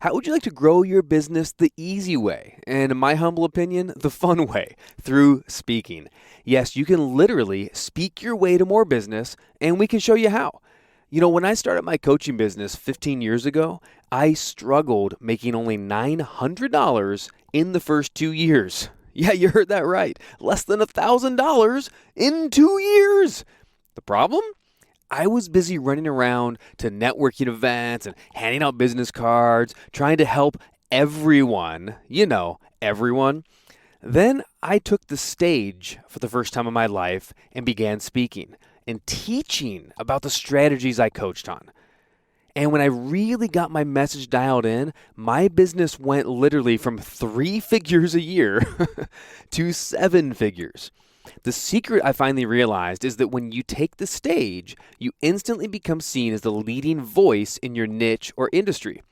How would you like to grow your business the easy way, and in my humble opinion, the fun way, through speaking? Yes, you can literally speak your way to more business, and we can show you how. When I started my coaching business 15 years ago, I struggled making only $900 in the first 2 years. Yeah, you heard that right. Less than $1,000 in 2 years. The problem? I was busy running around to networking events and handing out business cards, trying to help everyone, everyone. Then I took the stage for the first time in my life and began speaking and teaching about the strategies I coached on. And when I really got my message dialed in, my business went literally from 3 figures a year to 7 figures. The secret I finally realized is that when you take the stage, you instantly become seen as the leading voice in your niche or industry.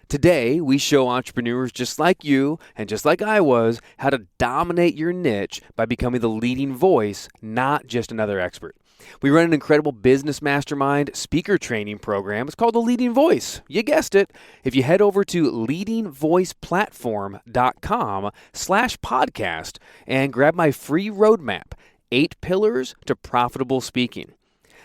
Today, we show entrepreneurs just like you and just like I was how to dominate your niche by becoming the leading voice, not just another expert. We run an incredible business mastermind speaker training program. It's called The Leading Voice. You guessed it. If you head over to leadingvoiceplatform.com/podcast and grab my free roadmap, 8 Pillars to Profitable Speaking.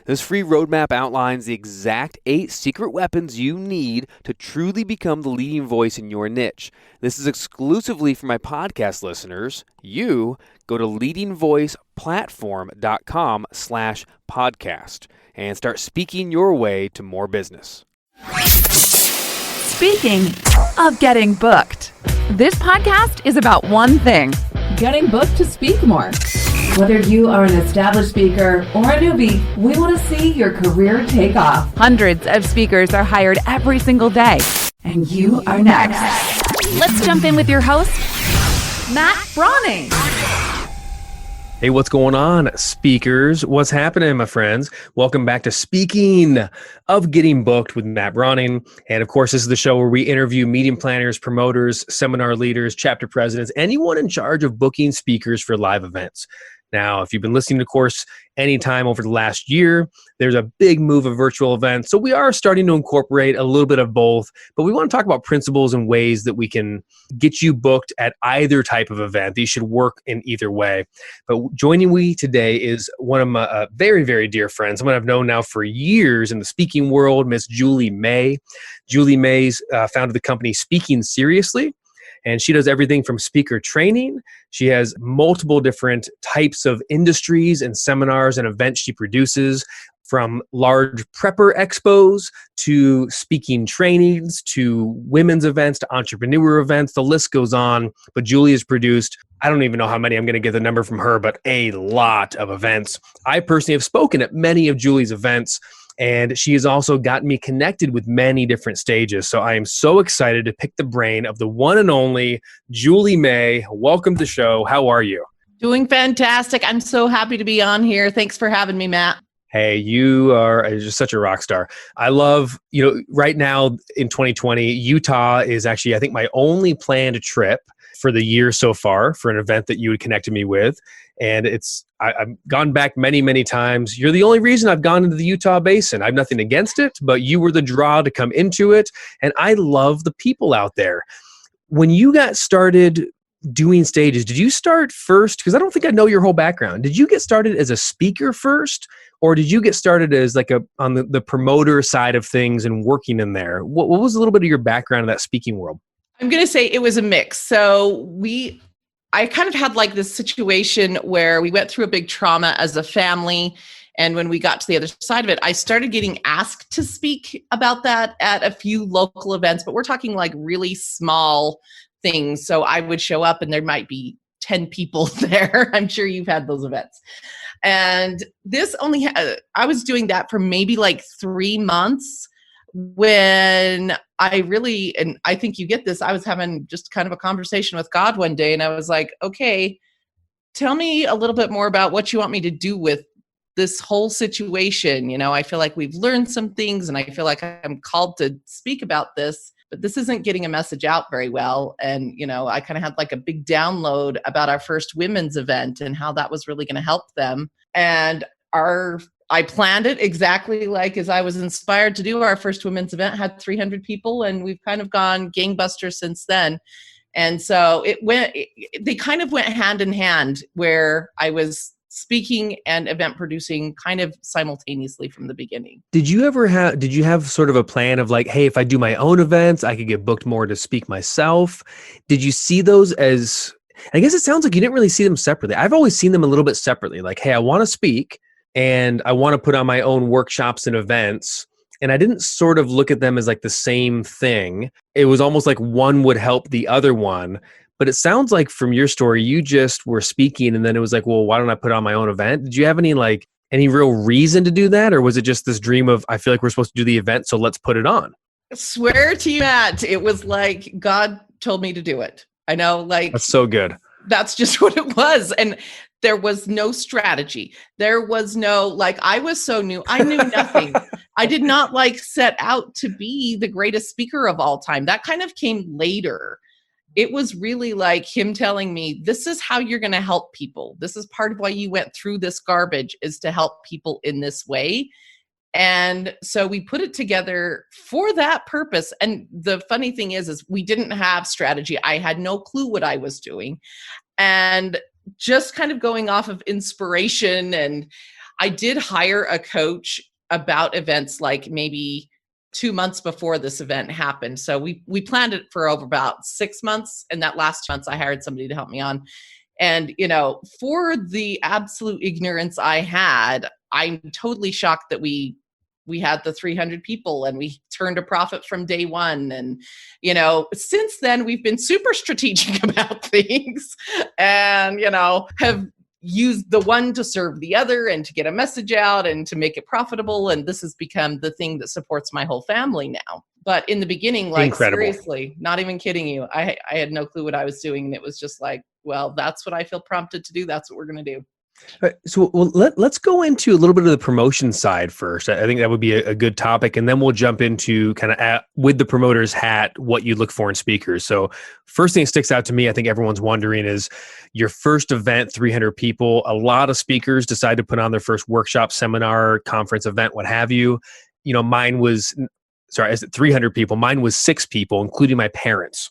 This free roadmap outlines the exact 8 secret weapons you need to truly become the leading voice in your niche. This is exclusively for my podcast listeners. You go to leadingvoiceplatform.com/podcast and start speaking your way to more business. Speaking of getting booked, this podcast is about one thing: getting booked to speak more. Whether you are an established speaker or a newbie, we want to see your career take off. Hundreds of speakers are hired every single day. And you are next. Let's jump in with your host, Matt Brawning. Hey, what's going on, speakers? What's happening, my friends? Welcome back to Speaking of Getting Booked with Matt Brawning. And of course, this is the show where we interview meeting planners, promoters, seminar leaders, chapter presidents, anyone in charge of booking speakers for live events. Now, if you've been listening to the course anytime over the last year, there's a big move of virtual events. So we are starting to incorporate a little bit of both, but we want to talk about principles and ways that we can get you booked at either type of event. These should work in either way. But joining me today is one of my very, very dear friends, someone I've known now for years in the speaking world, Miss Julie May. Julie May's founded the company Speaking Seriously. And she does everything from speaker training. She has multiple different types of industries and seminars and events she produces, from large prepper expos to speaking trainings to women's events to entrepreneur events. The list goes on. But Julie has produced, I don't even know how many, I'm going to get the number from her, but a lot of events. I personally have spoken at many of Julie's events, and she has also gotten me connected with many different stages. So I am so excited to pick the brain of the one and only Julie May. Welcome to the show. How are you? Doing fantastic. I'm so happy to be on here. Thanks for having me, Matt. Hey, you are just such a rock star. I love, right now in 2020, Utah is actually, I think, my only planned trip for the year so far for an event that you had connected me with. And I've gone back many, many times. You're the only reason I've gone into the Utah Basin. I have nothing against it, but you were the draw to come into it. And I love the people out there. When you got started doing stages, did you start first? Because I don't think I know your whole background. Did you get started as a speaker first? Or did you get started as on the promoter side of things and working in there? What was a little bit of your background in that speaking world? I'm going to say it was a mix. So I kind of had this situation where we went through a big trauma as a family. And when we got to the other side of it, I started getting asked to speak about that at a few local events, but we're talking really small things. So I would show up and there might be 10 people there. I'm sure you've had those events. And this I was doing that for maybe 3 months when and I think you get this, I was having just kind of a conversation with God one day, and I was like, okay, tell me a little bit more about what you want me to do with this whole situation. I feel like we've learned some things, and I feel like I'm called to speak about this, but this isn't getting a message out very well. And, I kind of had a big download about our first women's event and how that was really going to help them. And our I planned it exactly like as I was inspired to do. Our first women's event had 300 people, and we've kind of gone gangbusters since then. And so they kind of went hand in hand, where I was speaking and event producing kind of simultaneously from the beginning. Did you have sort of a plan of like, hey, if I do my own events, I could get booked more to speak myself? Did you see those as, I guess it sounds like you didn't really see them separately. I've always seen them a little bit separately. Like, hey, I want to speak and I want to put on my own workshops and events. And I didn't sort of look at them as like the same thing. It was almost like one would help the other one. But it sounds like from your story, you just were speaking and then it was like, well, why don't I put on my own event? Did you have any real reason to do that? Or was it just this dream of, I feel like we're supposed to do the event, so let's put it on? I swear to you, Matt, it was like God told me to do it. I know, like, That's so good. That's just what it was. And there was no strategy. There was no, like, I was so new. I knew nothing. I did not like set out to be the greatest speaker of all time. That kind of came later. It was really like him telling me, this is how you're going to help people. This is part of why you went through this garbage, is to help people in this way. And so we put it together for that purpose. And the funny thing is we didn't have strategy. I had no clue what I was doing. And just kind of going off of inspiration. And I did hire a coach about events like maybe 2 months before this event happened. So we planned it for over about 6 months. And that last 2 months, I hired somebody to help me on. And, for the absolute ignorance I had, I'm totally shocked that we had the 300 people and we turned a profit from day one. And, since then we've been super strategic about things and, have used the one to serve the other and to get a message out and to make it profitable. And this has become the thing that supports my whole family now. But in the beginning, like, Incredible. Seriously, not even kidding you, I had no clue what I was doing. And it was just like, well, that's what I feel prompted to do. That's what we're going to do. All right, so let's go into a little bit of the promotion side first. I think that would be a good topic. And then we'll jump into kind of with the promoter's hat, what you look for in speakers. So first thing that sticks out to me, I think everyone's wondering, is your first event, 300 people. A lot of speakers decide to put on their first workshop, seminar, conference event, what have you. Mine was, 300 people. Mine was 6 people, including my parents.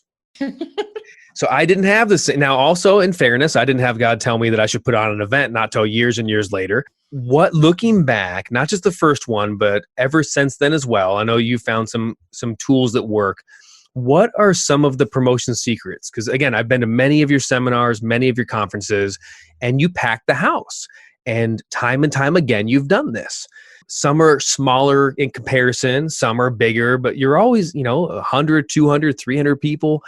So I didn't have this. Now, also in fairness, I didn't have God tell me that I should put on an event, not till years and years later. What, looking back, not just the first one, but ever since then as well, I know you found some tools that work. What are some of the promotion secrets? Because again, I've been to many of your seminars, many of your conferences, and you pack the house. And time again, you've done this. Some are smaller in comparison, some are bigger, but you're always, 100, 200, 300 people.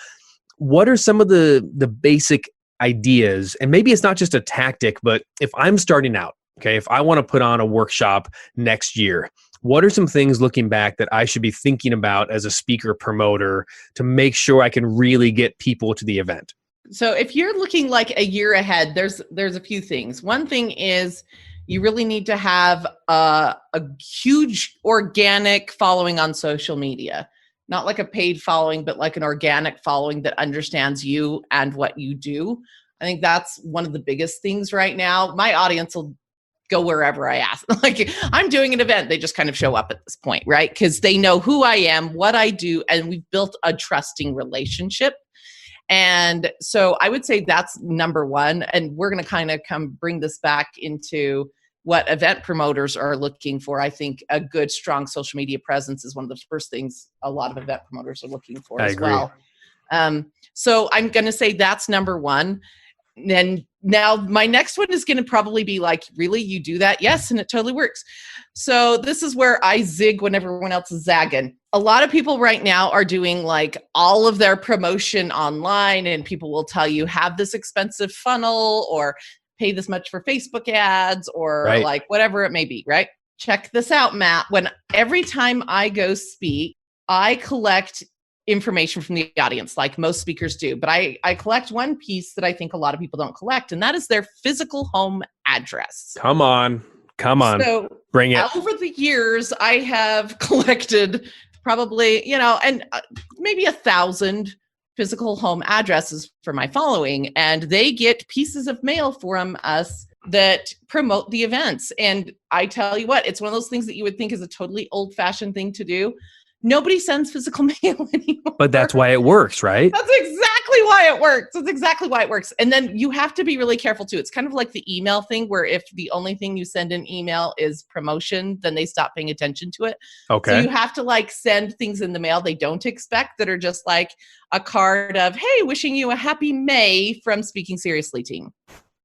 What are some of the basic ideas? And maybe it's not just a tactic, but if I'm starting out, okay, if I want to put on a workshop next year, what are some things looking back that I should be thinking about as a speaker promoter to make sure I can really get people to the event? So if you're looking like a year ahead, there's a few things. One thing is you really need to have a huge organic following on social media. Not like a paid following, but like an organic following that understands you and what you do. I think that's one of the biggest things right now. My audience will go wherever I ask. Like, I'm doing an event, they just kind of show up at this point, right? Because they know who I am, what I do, and we've built a trusting relationship. And so I would say that's number one. And we're going to kind of bring this back into what event promoters are looking for. I think a good, strong social media presence is one of the first things a lot of event promoters are looking for as well. So I'm going to say that's number one. And now my next one is going to probably be like, really, you do that? Yes. And it totally works. So this is where I zig when everyone else is zagging. A lot of people right now are doing like all of their promotion online, and people will tell you, have this expensive funnel or pay this much for Facebook ads or right, like whatever it may be, right? Check this out, Matt. Every time I go speak, I collect information from the audience like most speakers do, but I collect one piece that I think a lot of people don't collect, and that is their physical home address. Come on. So bring it. Over the years, I have collected probably, and maybe 1,000 physical home addresses for my following, and they get pieces of mail from us that promote the events. And I tell you what, it's one of those things that you would think is a totally old-fashioned thing to do. Nobody sends physical mail anymore. But that's why it works, right? That's exactly why it works. That's exactly why it works. And then you have to be really careful too. It's kind of like the email thing, where if the only thing you send in email is promotion, then they stop paying attention to it. Okay. So you have to like send things in the mail they don't expect, that are just like a card of, hey, wishing you a happy May from Speaking Seriously team.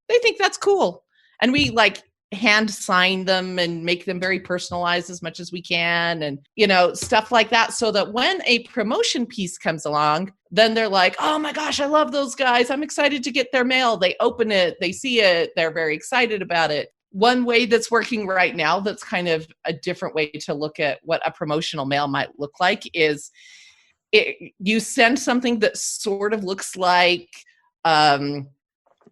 They think that's cool. And we like hand sign them and make them very personalized as much as we can, and stuff like that, so that when a promotion piece comes along, then they're like, oh my gosh, I love those guys, I'm excited to get their mail. They open it, they see it, they're very excited about it. One way that's working right now, that's kind of a different way to look at what a promotional mail might look like, is you send something that sort of looks like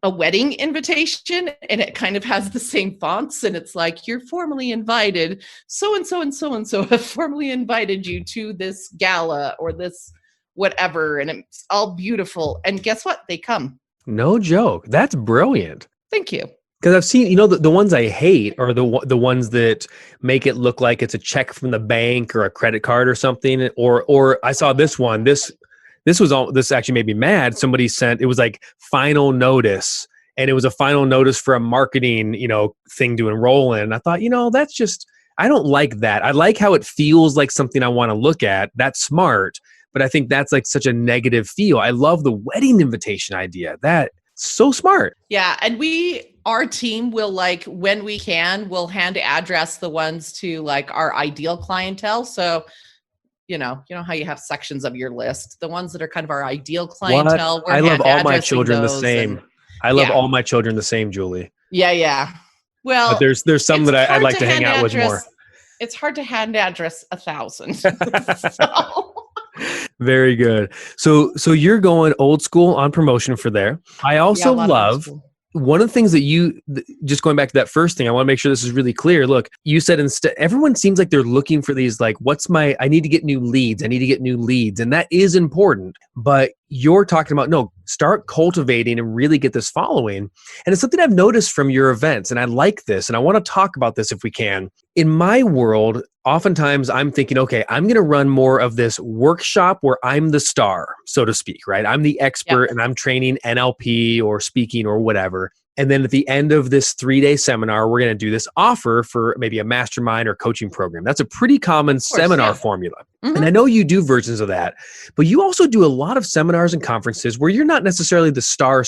a wedding invitation, and it kind of has the same fonts, and it's like, you're formally invited, so and so and so and so have formally invited you to this gala or this whatever, and it's all beautiful. And guess what? They come. No joke. That's brilliant. Thank you. Because I've seen, the ones I hate are the ones that make it look like it's a check from the bank or a credit card or something. Or I saw this one. This actually made me mad. Somebody sent, it was like final notice, and it was a final notice for a marketing, thing to enroll in. And I thought, that's just, I don't like that. I like how it feels like something I want to look at. That's smart. But I think that's like such a negative feel. I love the wedding invitation idea. That's so smart. Yeah. And our team will, like, when we can, we'll hand address the ones to like our ideal clientele. So you know how you have sections of your list, the ones that are kind of our ideal clientele. I love all my children the same. I love all my children the same, Julie. Yeah. Well, but there's some that I'd like to hang out with more. It's hard to hand address 1,000. So. Very good. So you're going old school on promotion for there. I also love one of the things that just going back to that first thing, I want to make sure this is really clear. Look, you said instead, everyone seems like they're looking for these, like, I need to get new leads. And that is important. But you're talking about, no, start cultivating and really get this following. And it's something I've noticed from your events. And I like this. And I want to talk about this if we can. In my world, oftentimes I'm thinking, okay, I'm going to run more of this workshop where I'm the star, so to speak, right? I'm the expert and I'm training NLP or speaking or whatever. And then at the end of this 3-day seminar, we're going to do this offer for maybe a mastermind or coaching program. That's a pretty common seminar formula. Mm-hmm. And I know you do versions of that, but you also do a lot of seminars and conferences where you're not necessarily the star.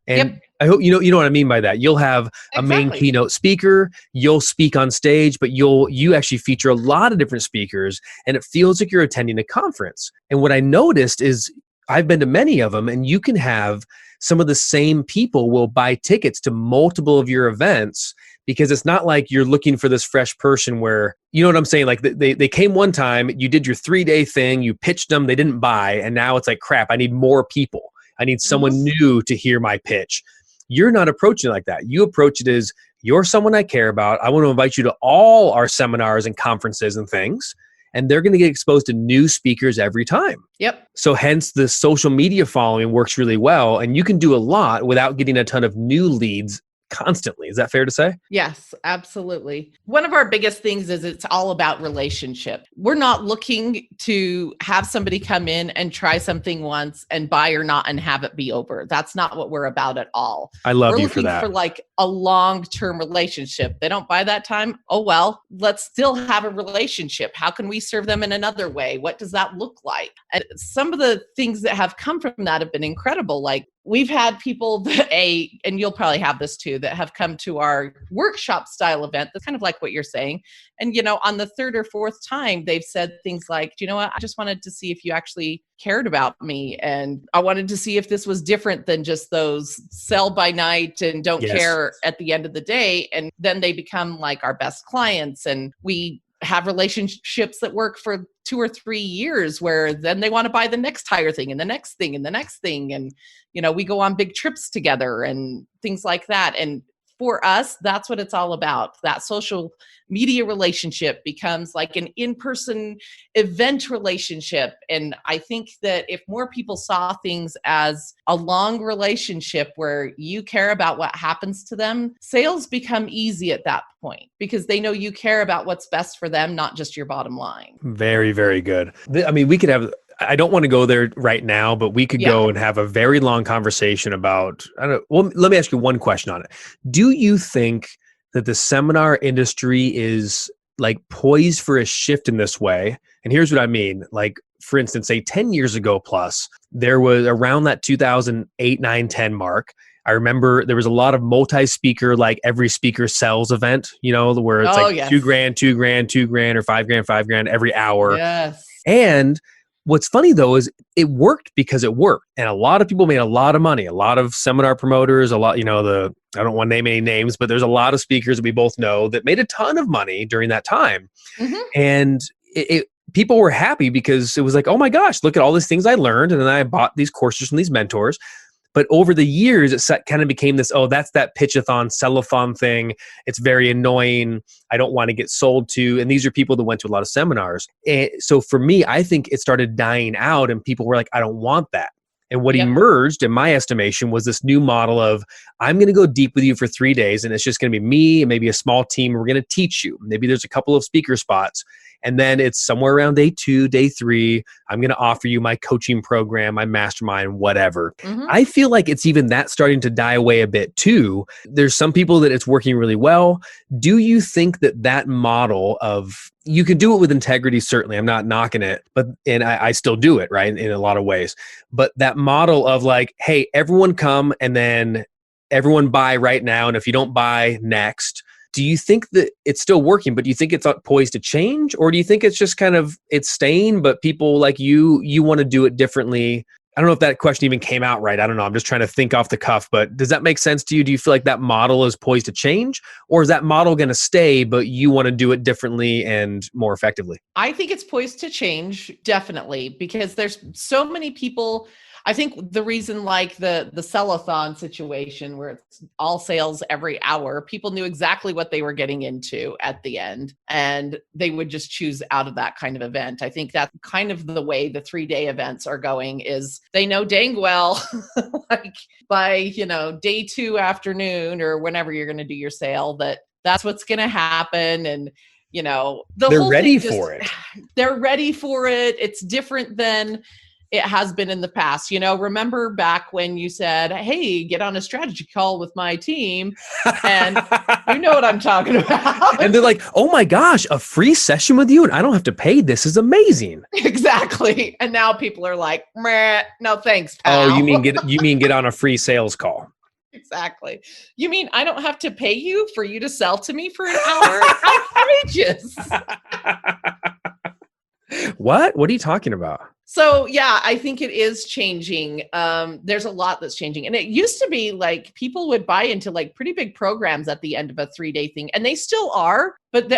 And I hope you know what I mean by that. You'll have a main keynote speaker, you'll speak on stage, but you actually feature a lot of different speakers, and it feels like you're attending a conference. And what I noticed is I've been to many of them, and you can have some of the same people will buy tickets to multiple of your events, because it's not like you're looking for this fresh person where, you know what I'm saying? Like they came one time, you did your 3-day thing, you pitched them, they didn't buy. And now it's like, crap, I need more people. I need someone new to hear my pitch. You're not approaching it like that. You approach it as, you're someone I care about. I want to invite you to all our seminars and conferences and things. And they're going to get exposed to new speakers every time. Yep. So hence the social media following works really well. And you can do a lot without getting a ton of new leads constantly. Is that fair to say? Yes, absolutely. One of our biggest things is it's all about relationship. We're not looking to have somebody come in and try something once and buy or not and have it be over. That's not what we're about at all. I love you for that. We're looking for like a long-term relationship. They don't buy that time. Oh, well, let's still have a relationship. How can we serve them in another way? What does that look like? And some of the things that have come from that have been incredible. Like, we've had people and you'll probably have this too, that have come to our workshop style event. That's kind of like what you're saying. And, on the 3rd or 4th time, they've said things like, do you know what? I just wanted to see if you actually cared about me. And I wanted to see if this was different than just those sell by night and don't care at the end of the day. And then they become like our best clients. And we have relationships that work for 2 or 3 years, where then they want to buy the next higher thing and the next thing and the next thing. And, we go on big trips together and things like that. And for us, that's what it's all about. That social media relationship becomes like an in-person event relationship. And I think that if more people saw things as a long relationship where you care about what happens to them, sales become easy at that point because they know you care about what's best for them, not just your bottom line. Very, very good. I mean, we could have, I don't want to go there right now, but we could Yeah. go and have a very long conversation about, I don't know, well, let me ask you one question on it. Do you think that the seminar industry is like poised for a shift in this way? And here's what I mean. Like, for instance, say 10 years ago plus, there was around that 2008, 9, 10 mark. I remember there was a lot of multi-speaker, like every speaker sells event, you know, where it's like yes. $2,000, $2,000, $2,000, or $5,000, $5,000 every hour. Yes. And what's funny though is it worked because it worked, and a lot of people made a lot of money. A lot of seminar promoters, a lot, you know, I don't want to name any names, but there's a lot of speakers that we both know that made a ton of money during that time. Mm-hmm. And people were happy because it was like, oh my gosh, look at all these things I learned, and then I bought these courses from these mentors. But over the years, it kind of became this, oh, that's that pitch-a-thon, sell-a-thon thing. It's very annoying. I don't want to get sold to. And these are people that went to a lot of seminars. And so for me, I think it started dying out and people were like, I don't want that. And what emerged, in my estimation, was this new model of, I'm going to go deep with you for 3 days, and it's just going to be me and maybe a small team. We're going to teach you. Maybe there's a couple of speaker spots. And then it's somewhere around day 2, day 3, I'm going to offer you my coaching program, my mastermind, whatever. Mm-hmm. I feel like it's even that starting to die away a bit too. There's some people that it's working really well. Do you think that that model of, you can do it with integrity, certainly, I'm not knocking it, and I still do it, right, in a lot of ways. But that model of like, hey, everyone come and then everyone buy right now. And if you don't buy next, do you think that it's still working, but do you think it's poised to change? Or do you think it's just kind of, it's staying, but people like you want to do it differently? I don't know if that question even came out right. I don't know. I'm just trying to think off the cuff, but does that make sense to you? Do you feel like that model is poised to change, or is that model going to stay, but you want to do it differently and more effectively? I think it's poised to change, definitely, because there's so many people. I think the reason, like the sell-a-thon situation where it's all sales every hour, people knew exactly what they were getting into at the end, and they would just choose out of that kind of event. I think that's kind of the way the 3-day events are going, is they know dang well, like by, day 2 afternoon or whenever you're going to do your sale, that's what's going to happen. And, they're ready for it. They're ready for it. It's different than it has been in the past. Remember back when you said, hey, get on a strategy call with my team, and you know what I'm talking about. And they're like, oh my gosh, a free session with you and I don't have to pay. This is amazing. Exactly. And now people are like, meh, no thanks, pal. Oh, you mean get on a free sales call. Exactly. You mean I don't have to pay you for you to sell to me for an hour? Outrageous. What are you talking about? So yeah, I think it is changing. There's a lot that's changing. And it used to be like people would buy into like pretty big programs at the end of a 3-day thing, and they still are. But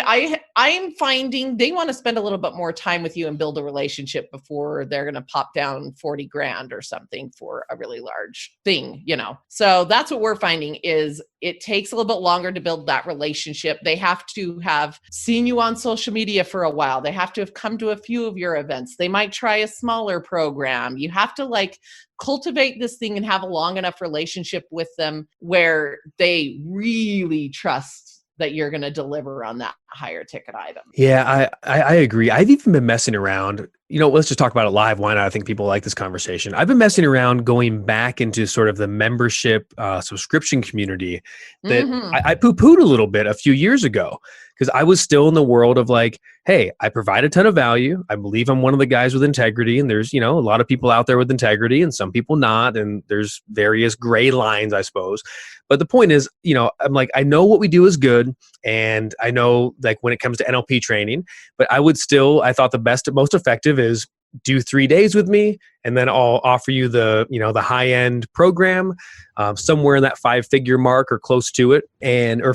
I'm finding they want to spend a little bit more time with you and build a relationship before they're going to pop down 40 grand or something for a really large thing, So that's what we're finding, is it takes a little bit longer to build that relationship. They have to have seen you on social media for a while. They have to have come to a few of your events. They might try a smaller program. You have to like cultivate this thing and have a long enough relationship with them where they really trust that you're going to deliver on that higher ticket item. Yeah, I agree. I've even been messing around. Let's just talk about it live. Why not? I think people like this conversation. I've been messing around going back into sort of the membership subscription community that I poo-pooed a little bit a few years ago, because I was still in the world of like, hey, I provide a ton of value. I believe I'm one of the guys with integrity, and there's, a lot of people out there with integrity and some people not. And there's various gray lines, I suppose. But the point is, I'm like, I know what we do is good. And I know like when it comes to NLP training, but I thought the best, most effective is do 3 days with me and then I'll offer you the, the high end program, somewhere in that 5-figure mark or close to it, and or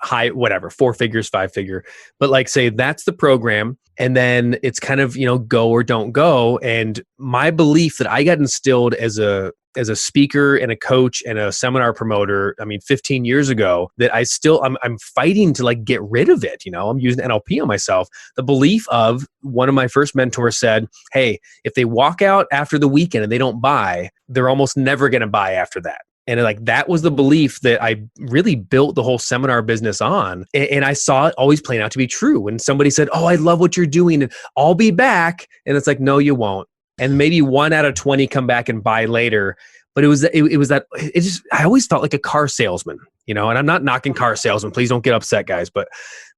high, whatever, 4 figures, 5-figure. But like, say that's the program, and then it's kind of go or don't go. And my belief that I got instilled as a speaker and a coach and a seminar promoter, 15 years ago, that I'm fighting to like get rid of it. I'm using NLP on myself. The belief of one of my first mentors said, hey, if they walk out after the weekend and they don't buy, they're almost never going to buy after that. And like, that was the belief that I really built the whole seminar business on. And I saw it always playing out to be true. When somebody said, oh, I love what you're doing, and I'll be back. And it's like, no, you won't. And maybe 1 out of 20 come back and buy later. But I always felt like a car salesman, and I'm not knocking car salesmen. Please don't get upset, guys. But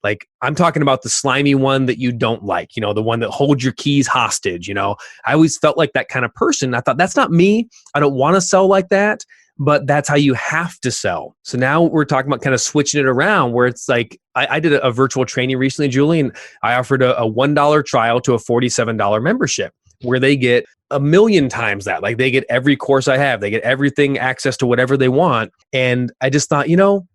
like, I'm talking about the slimy one that you don't like, the one that holds your keys hostage. I always felt like that kind of person. I thought, that's not me. I don't want to sell like that, but that's how you have to sell. So now we're talking about kind of switching it around, where it's like, I did a virtual training recently, Julie, and I offered a $1 trial to a $47 membership, where they get 1,000,000 times that. Like, they get every course I have, they get everything, access to whatever they want. And I just thought,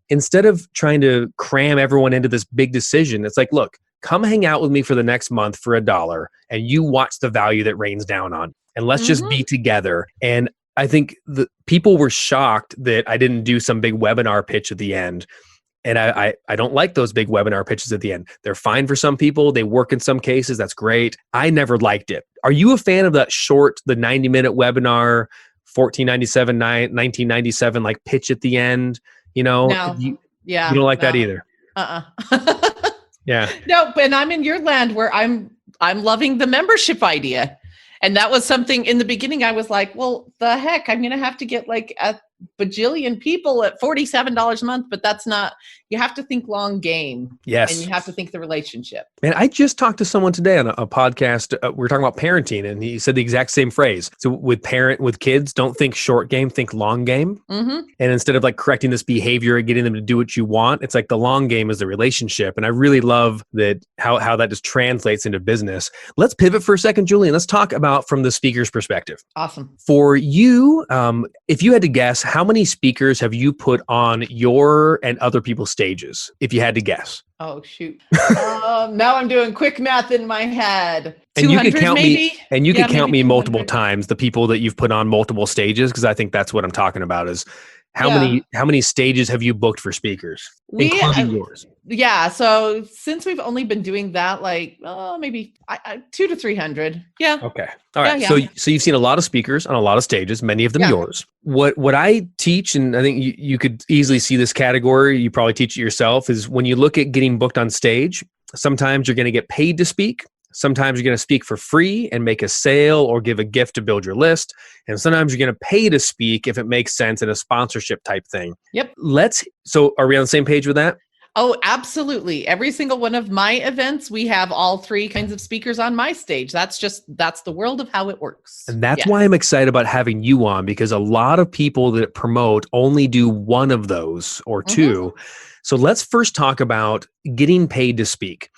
instead of trying to cram everyone into this big decision, it's like, look, come hang out with me for the next month for $1, and you watch the value that rains down on, and let's just be together. And I think the people were shocked that I didn't do some big webinar pitch at the end. And I don't like those big webinar pitches at the end. They're fine for some people. They work in some cases. That's great. I never liked it. Are you a fan of that short, the 90-minute webinar, $14.97, $19.97, like pitch at the end? No. You don't like that either. Yeah. No, and I'm in your land where I'm loving the membership idea. And that was something in the beginning. I was like, well, the heck, I'm going to have to get like a bajillion people at $47 a month, but that's not, you have to think long game. Yes. And you have to think the relationship. Man, I just talked to someone today on a podcast. We were talking about parenting, and he said the exact same phrase. So with kids, don't think short game, think long game. Mm-hmm. And instead of like correcting this behavior and getting them to do what you want, it's like the long game is the relationship. And I really love that, how that just translates into business. Let's pivot for a second, Julie, and let's talk about from the speaker's perspective. Awesome. For you, if you had to guess, how many speakers have you put on your and other people's stages, if you had to guess? Oh, shoot. Now I'm doing quick math in my head. And you could count maybe? me, and you could count me multiple times, the people that you've put on multiple stages, because I think that's what I'm talking about is how many stages have you booked for speakers, including yours? Yeah. So since we've only been doing that, like maybe 200 to 300. Yeah. Okay. All right. Yeah. So you've seen a lot of speakers on a lot of stages, many of them yours. What I teach, and I think you could easily see this category, you probably teach it yourself, is when you look at getting booked on stage, sometimes you're going to get paid to speak. Sometimes you're going to speak for free and make a sale or give a gift to build your list. And sometimes you're going to pay to speak if it makes sense in a sponsorship type thing. Yep. So are we on the same page with that? Oh, absolutely. Every single one of my events, we have all 3 kinds of speakers on my stage. That's the world of how it works. And that's why I'm excited about having you on, because a lot of people that promote only do one of those or 2. So let's first talk about getting paid to speak.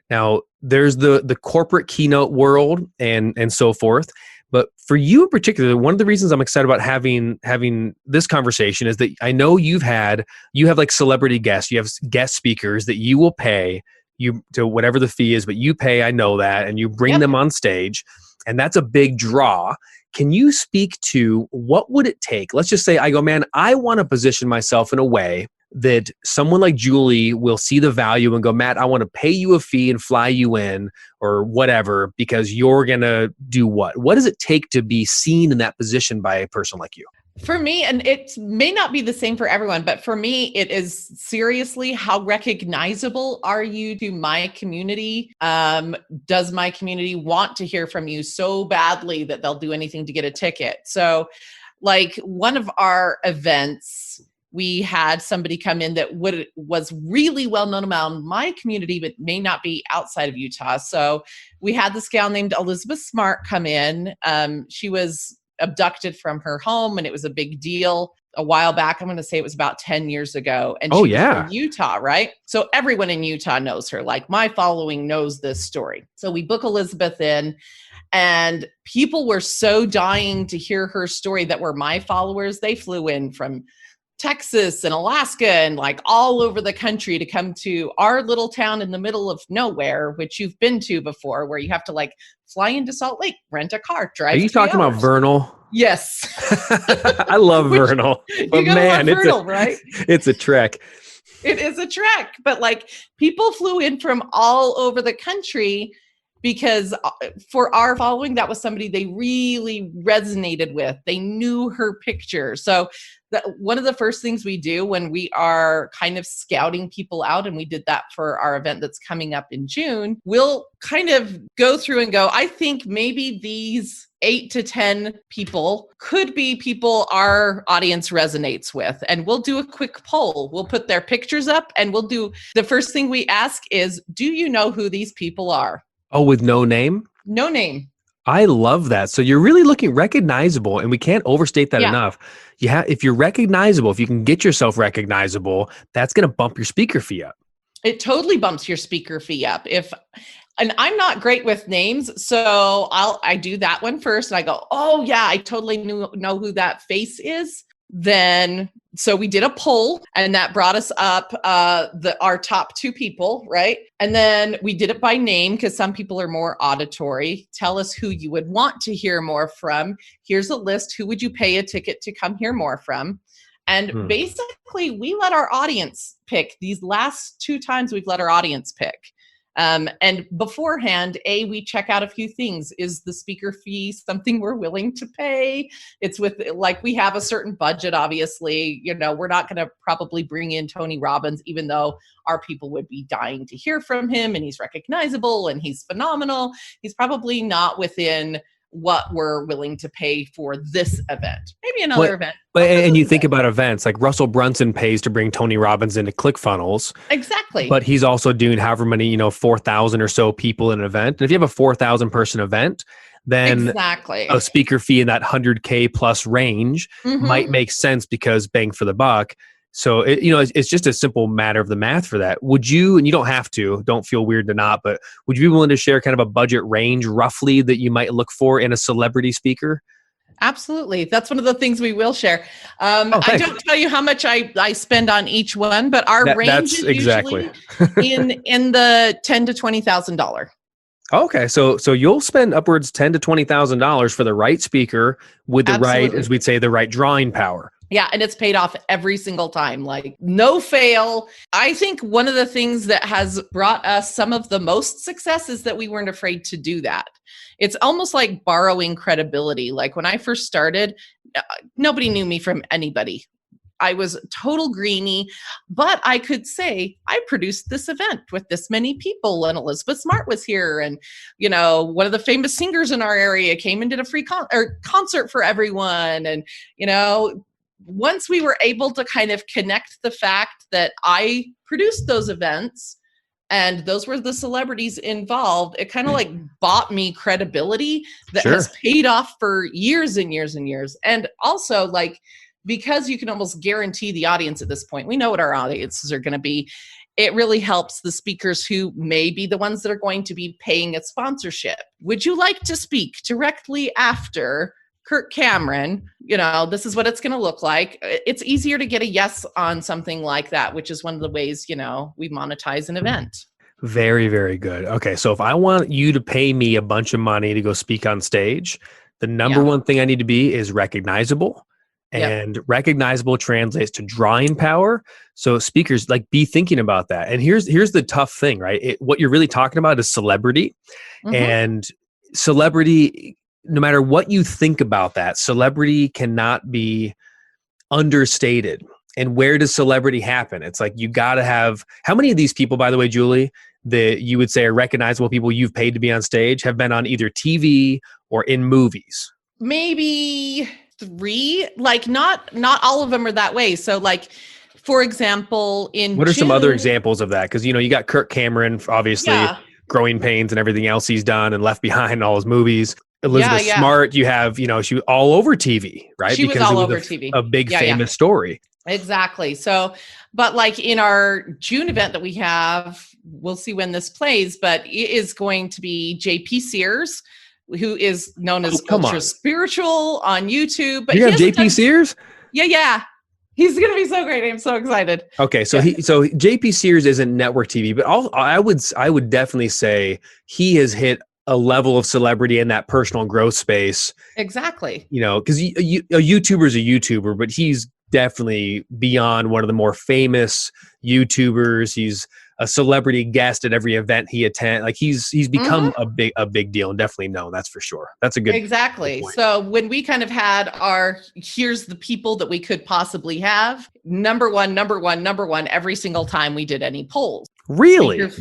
Now, there's the corporate keynote world and so forth. But for you in particular, one of the reasons I'm excited about having this conversation is that I know you have like celebrity guests, you have guest speakers that you will pay you to whatever the fee is, but you pay, I know that, and you bring them on stage, and that's a big draw. Can you speak to what would it take? Let's just say I go, man, I want to position myself in a way that someone like Julie will see the value and go, Matt, I want to pay you a fee and fly you in or whatever, because you're going to do what? What does it take to be seen in that position by a person like you? For me, and it may not be the same for everyone, but for me, it is seriously, how recognizable are you to my community? Does my community want to hear from you so badly that they'll do anything to get a ticket? So like one of our events, we had somebody come in that was really well known around my community, but may not be outside of Utah. So we had this gal named Elizabeth Smart come in. She was abducted from her home, and it was a big deal a while back. I'm going to say it was about 10 years ago. And Oh, she was yeah. from Utah, right? So everyone in Utah knows her. Like, my following knows this story. So we book Elizabeth in, and people were so dying to hear her story that were my followers. They flew in from Texas and Alaska and like all over the country to come to our little town in the middle of nowhere, which you've been to before, where you have to like fly into Salt Lake, rent a car, drive. Are you 3 talking about hours. Vernal? Yes. I love Vernal, but You gotta man, love Vernal, right? it's a trek. It is a trek, but like people flew in from all over the country because for our following, that was somebody they really resonated with. They knew her picture. So one of the first things we do when we are kind of scouting people out, and we did that for our event that's coming up in June, we'll kind of go through and go, I think maybe these 8 to 10 people could be people our audience resonates with. And we'll do a quick poll. We'll put their pictures up, and we'll do the first thing we ask is, do you know who these people are? Oh, with no name? No name. I love that. So you're really looking recognizable, and we can't overstate that Yeah. enough. If you're recognizable, if you can get yourself recognizable, that's going to bump your speaker fee up. It totally bumps your speaker fee up. And I'm not great with names, so I do that one first, and I go, oh yeah, I totally know who that face is. Then, so we did a poll, and that brought us up our top 2 people, right? And then we did it by name because some people are more auditory. Tell us who you would want to hear more from. Here's a list. Who would you pay a ticket to come hear more from? And basically, we let our audience pick. These last 2 times, we've let our audience pick. And beforehand, we check out a few things. Is the speaker fee something we're willing to pay? It's with, like, we have a certain budget, obviously. You know, we're not going to probably bring in Tony Robbins, even though our people would be dying to hear from him, and he's recognizable and he's phenomenal. He's probably not within what we're willing to pay for this event. Maybe another event. But and you think about events like Russell Brunson pays to bring Tony Robbins into ClickFunnels. Exactly. But he's also doing however many, 4,000 or so people in an event. And if you have a 4,000 person event, then exactly. a speaker fee in that 100K plus range might make sense because bang for the buck. So, it's just a simple matter of the math for that. Would you, and you don't have to, don't feel weird to not, but would you be willing to share kind of a budget range roughly that you might look for in a celebrity speaker? Absolutely. That's one of the things we will share. I don't tell you how much I spend on each one, but our range is usually in the $10,000 to $20,000. Okay, so you'll spend upwards $10,000 to $20,000 for the right speaker with the right, as we'd say, the right drawing power. Yeah, and it's paid off every single time, like no fail. I think one of the things that has brought us some of the most success is that we weren't afraid to do that. It's almost like borrowing credibility. Like when I first started, nobody knew me from anybody. I was total greenie, but I could say I produced this event with this many people, and Elizabeth Smart was here, and one of the famous singers in our area came and did a free concert for everyone, and once we were able to kind of connect the fact that I produced those events and those were the celebrities involved, it kind of like bought me credibility that has paid off for years and years and years. And also, like, because you can almost guarantee the audience at this point, we know what our audiences are going to be. It really helps the speakers who may be the ones that are going to be paying a sponsorship. Would you like to speak directly after Kirk Cameron? This is what it's going to look like. It's easier to get a yes on something like that, which is one of the ways, we monetize an event. Very, very good. Okay. So if I want you to pay me a bunch of money to go speak on stage, the number one thing I need to be is recognizable. And recognizable translates to drawing power. So speakers, like, be thinking about that. And here's the tough thing, right? What you're really talking about is celebrity. And celebrity, no matter what you think about that, celebrity cannot be understated. And where does celebrity happen? It's like, you got to have, how many of these people, by the way, Julie, that you would say are recognizable people you've paid to be on stage have been on either TV or in movies? Maybe 3, like not all of them are that way. So like, for example, what are some other examples of that? Because, you got Kirk Cameron, obviously, Growing Pains and everything else he's done, and Left Behind and all his movies. Elizabeth Smart, you have, she was all over TV, right? She was all over TV. A big famous story. Exactly. So, but like in our June event that we have, we'll see when this plays, but it is going to be JP Sears, who is known as Ultra Spiritual on YouTube. But you have JP Sears? Yeah. He's going to be so great. I'm so excited. Okay. So so JP Sears isn't network TV, but I would definitely say he has hit a level of celebrity in that personal growth space. Exactly. Because a YouTuber is a YouTuber, but he's definitely beyond one of the more famous YouTubers. He's a celebrity guest at every event he attends. Like he's become a big deal and definitely known. That's for sure. That's a good point. So when we kind of had here's the people that we could possibly have, number one, every single time we did any polls. Really?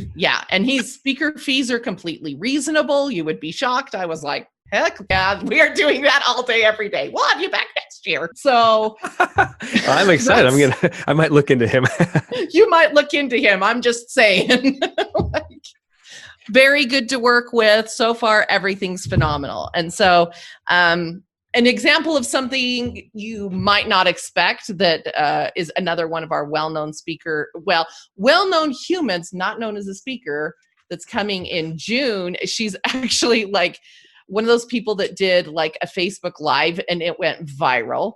And his speaker fees are completely reasonable. You would be shocked. I was like, heck yeah, we are doing that all day, every day. We'll have you back next year. So I'm excited. I might look into him. You might look into him. I'm just saying. Very good to work with. So far, everything's phenomenal. And so, an example of something you might not expect that is another one of our well-known humans, not known as a speaker, that's coming in June. She's actually like one of those people that did like a Facebook Live and it went viral.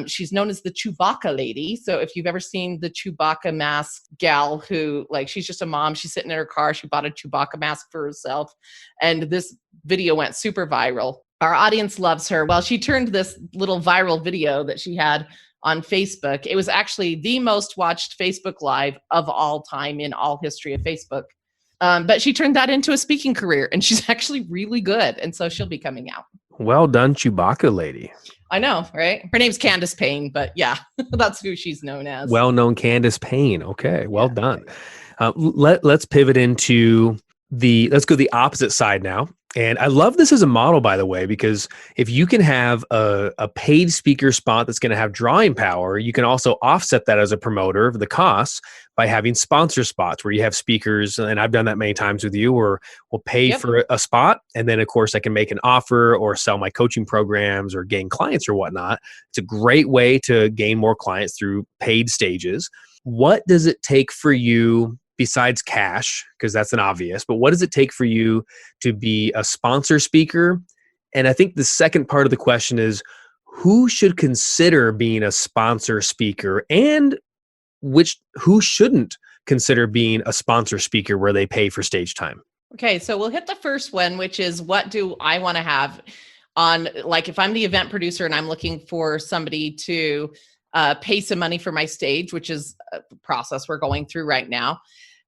She's known as the Chewbacca lady. So if you've ever seen the Chewbacca mask gal who she's just a mom, she's sitting in her car, she bought a Chewbacca mask for herself. And this video went super viral. Our audience loves her. Well, she turned this little viral video that she had on Facebook. It was actually the most watched Facebook Live of all time in all history of Facebook. But she turned that into a speaking career and she's actually really good. And so she'll be coming out. Well done, Chewbacca lady. I know, right? Her name's Candace Payne, but yeah, that's who she's known as. Well-known Candace Payne. Okay, well done. Let's pivot into let's go the opposite side now. And I love this as a model, by the way, because if you can have a paid speaker spot that's going to have drawing power, you can also offset that as a promoter of the costs by having sponsor spots where you have speakers. And I've done that many times with you, where we'll pay for a spot. And then, of course, I can make an offer or sell my coaching programs or gain clients or whatnot. It's a great way to gain more clients through paid stages. What does it take for you, besides cash, because that's an obvious, but what does it take for you to be a sponsor speaker? And I think the second part of the question is, who should consider being a sponsor speaker and who shouldn't consider being a sponsor speaker where they pay for stage time? Okay, so we'll hit the first one, which is, what do I want to have on, like if I'm the event producer and I'm looking for somebody to pay some money for my stage, which is a process we're going through right now.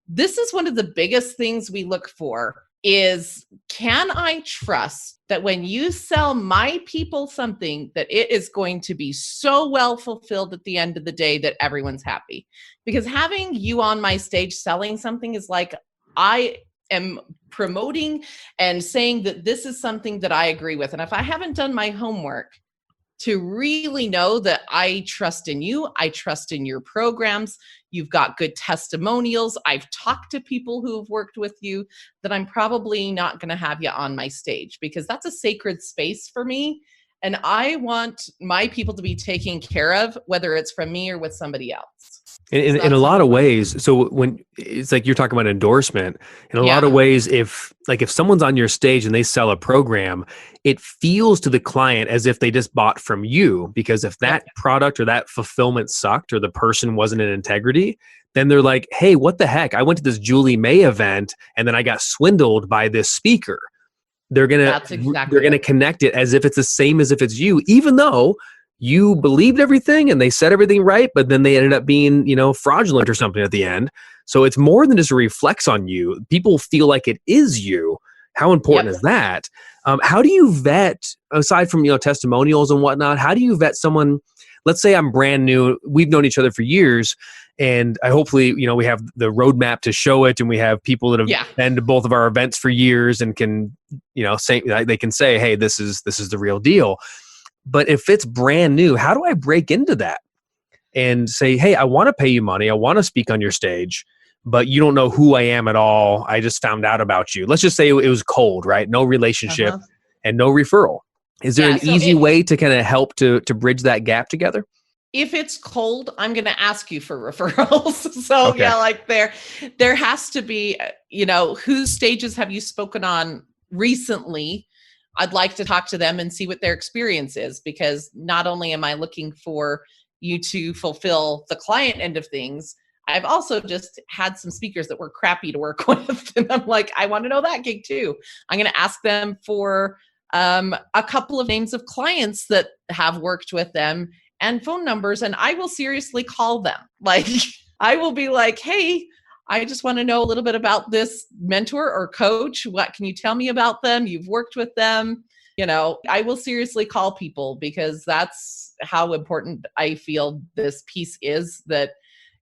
This is one of the biggest things we look for is, can I trust that when you sell my people something, that it is going to be so well fulfilled at the end of the day that everyone's happy? Because having you on my stage selling something is like, I am promoting and saying that this is something that I agree with. And if I haven't done my homework to really know that I trust in you, I trust in your programs, you've got good testimonials, I've talked to people who have worked with you, that I'm probably not going to have you on my stage, because that's a sacred space for me. And I want my people to be taken care of, whether it's from me or with somebody else. In a lot of ways, so when it's like you're talking about endorsement, in a lot of ways, if someone's on your stage and they sell a program, it feels to the client as if they just bought from you, because if that product or that fulfillment sucked or the person wasn't in integrity, then they're like, hey, what the heck? I went to this Julie May event and then I got swindled by this speaker. They're gonna connect it as if it's the same as if it's you, even though you believed everything and they said everything right, but then they ended up being, fraudulent or something at the end. So it's more than just a reflex on you. People feel like it is you. How important is that? How do you vet, aside from, testimonials and whatnot, how do you vet someone? Let's say I'm brand new. We've known each other for years, and I hopefully, we have the roadmap to show it, and we have people that have been to both of our events for years and can, say, they can say, hey, this is the real deal. But if it's brand new, how do I break into that and say, hey, I want to pay you money, I want to speak on your stage, but you don't know who I am at all. I just found out about you. Let's just say it was cold, right? No relationship. and no referral. Is there Yeah, an so easy way to kind of help to bridge that gap together? if it's cold, I'm going to ask you for referrals. So Okay. yeah, like there has to be, whose stages have you spoken on recently? I'd like to talk to them and see what their experience is, because not only am I looking for you to fulfill the client end of things, I've also just had some speakers that were crappy to work with. And I'm like, I want to know that gig too. I'm going to ask them for a couple of names of clients that have worked with them and phone numbers, and I will seriously call them. Like, I will be like, hey, I just want to know a little bit about this mentor or coach. What can you tell me about them? You've worked with them. I will seriously call people, because that's how important I feel this piece is. That,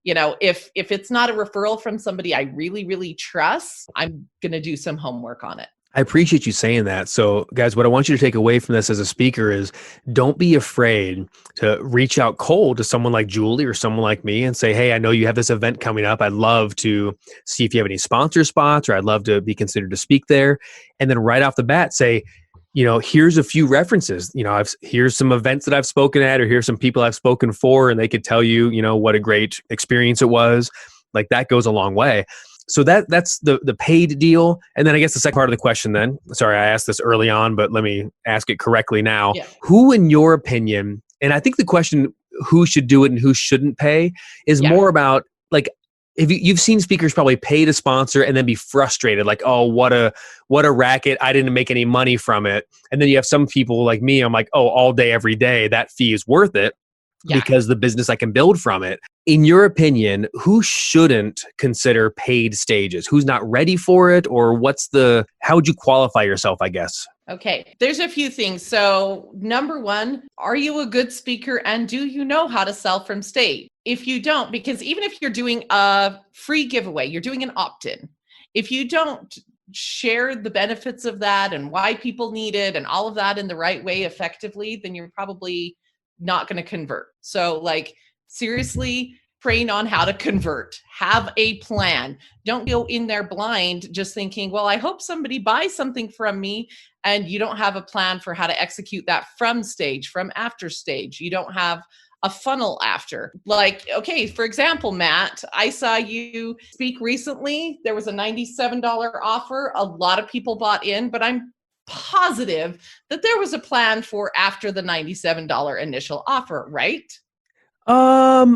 if it's not a referral from somebody I really, really trust, I'm going to do some homework on it. I appreciate you saying that. So, guys, what I want you to take away from this as a speaker is don't be afraid to reach out cold to someone like Julie or someone like me and say, hey, I know you have this event coming up. I'd love to see if you have any sponsor spots, or I'd love to be considered to speak there. And then right off the bat, say, here's a few references. Here's some events that I've spoken at, or here's some people I've spoken for, and they could tell you, what a great experience it was. Like, that goes a long way. So that's the paid deal. And then I guess the second part of the question then, sorry, I asked this early on, but let me ask it correctly now. Yeah. Who, in your opinion, and I think the question, who should do it and who shouldn't pay, is more about, like, if you've seen speakers probably pay to sponsor and then be frustrated, like, oh, what a racket. I didn't make any money from it. And then you have some people like me, I'm like, oh, all day, every day, that fee is worth it. Yeah. Because the business I can build from it. In your opinion, who shouldn't consider paid stages? Who's not ready for it? Or how would you qualify yourself, I guess? Okay, there's a few things. So, number one, are you a good speaker, and do you know how to sell from stage? If you don't, because even if you're doing a free giveaway, you're doing an opt-in. If you don't share the benefits of that and why people need it and all of that in the right way effectively, then you're probably not going to convert. So, like, seriously, train on how to convert. Have a plan. Don't go in there blind, just thinking, well, I hope somebody buys something from me, and you don't have a plan for how to execute that from stage, from after stage. You don't have a funnel after. Like, okay, for example, Matt, I saw you speak recently. There was a $97 offer. A lot of people bought in, but I'm positive that there was a plan for after the $97 initial offer, right?